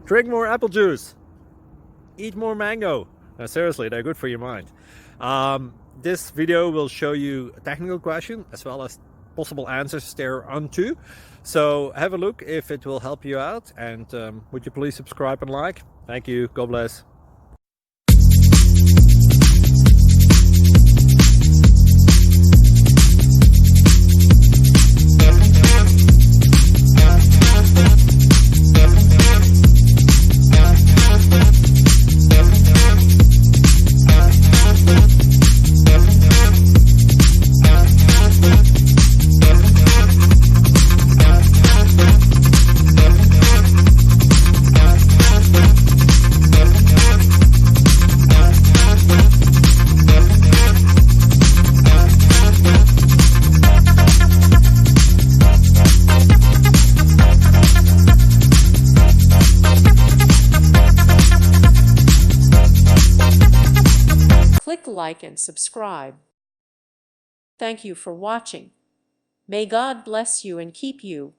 Drink more apple juice. Eat more mango. Seriously, they're good for your mind. This video will show you a technical question as well as possible answers thereunto. So have a look if it will help you out, and would you please subscribe and like? Thank you. God bless. Click like and subscribe. Thank you for watching. May God bless you and keep you.